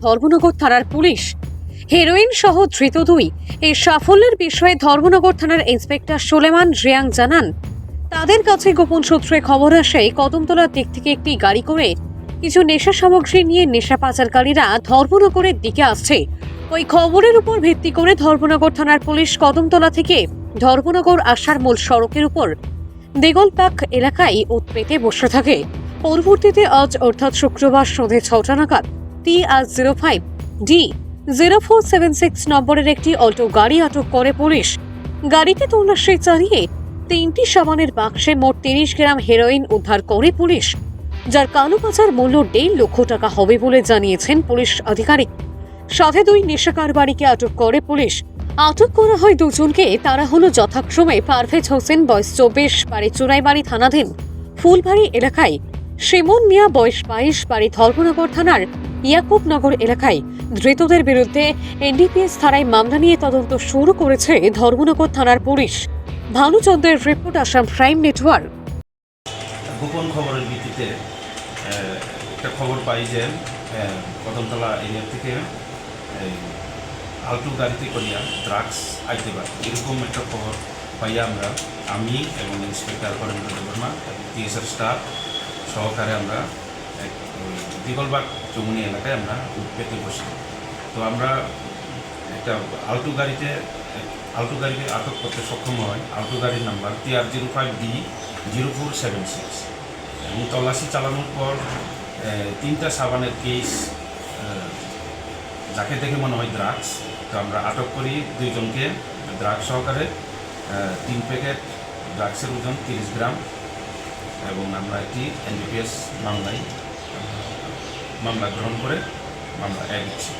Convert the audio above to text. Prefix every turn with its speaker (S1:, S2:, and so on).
S1: ধর্মনগর থানার police. Heroin সহ ধৃত দুই। এই সাফল্যের বিষয়ে ধর্মনগর থানার ইন্সপেক্টর সুলেমান রিয়াং জানান, তাদের কাছে গোপন সূত্রে খবর আসে কদমতলার দিক থেকে একটি গাড়ি করে কিছু নেশা সামগ্রী নিয়ে নেশা পাচারকারীরা ধর্মনগরের দিকে আসছে। ওই খবরের উপর ভিত্তি করে ধর্মনগর থানার পুলিশ কদমতলা থেকে ধর্মনগর আসার মূল সড়কের উপর দেগলপাক এলাকায় ওত পেতে বসে থাকে। পরবর্তীতে আজ অর্থাৎ শুক্রবার সন্ধে 6টা নাগাদ TR05 D0476 নম্বরের একটি অল্টো গাড়ি আটক করে পুলিশ। গাড়িতে তল্লাশি চালিয়ে 3টি সাবানের বাক্সে মোট 30 গ্রাম হেরোইন উদ্ধার করে পুলিশ, যার কালোবাজার মূল্য 1.5 লক্ষ টাকা হবে বলে জানিয়েছেন পুলিশ আধিকারিক। সাথে দুই নেশা কারবারিকে আটক করে পুলিশ। আটক করা হয় দুজনকে। তারা হলো যথাক্রমে পারভেজ হোসেন বয়স 24 বাড়ি চুরাইবাড়ি থানাধীন ফুলবাড়ি এলাকায়, শিমন মিয়া বয়স 22 বাড়ি ধর্মনগর থানার ইয়াকুবনগর এলাকায়। ধৃতদের বিরুদ্ধে NDPS ধারায় মামলা নিয়ে তদন্ত শুরু করেছে ধর্মনগর থানার পুলিশ। ভানুচন্দ্রের রিপোর্ট, আসাম প্রাইম নেটওয়ার্ক।
S2: গোপন খবরের ভিত্তিতে একটা খবর পাই যে কদমতলা এরিয়া থেকে আলটু গাড়িতে করিয়া ড্রাগস আইতে পারে, এরকম একটা খবর পাইয়া আমি এবং ইন্সপেক্টর হরেন্দ্র দেববর্মা এবং TSR স্টাফ সহকারে আমরা দিগলবাগ চৌমুনি এলাকায় আমরা পেতে বসি। তো আমরা একটা আলটু গাড়িকে আটক করতে সক্ষম হয়। আলটু গাড়ির নাম্বার TR05 D0476 এবং তল্লাশি চালানোর পর 3টা সাবানের কেস, যাকে দেখে মনে হয় ড্রাগস। তো আমরা আটক করি দুইজনকে ড্রাগস সহকারে। 3 প্যাকেট ড্রাগসের ওজন 30 গ্রাম এবং আমরা একটি NDPS মামলা গ্রহণ করে মামলা দিচ্ছি।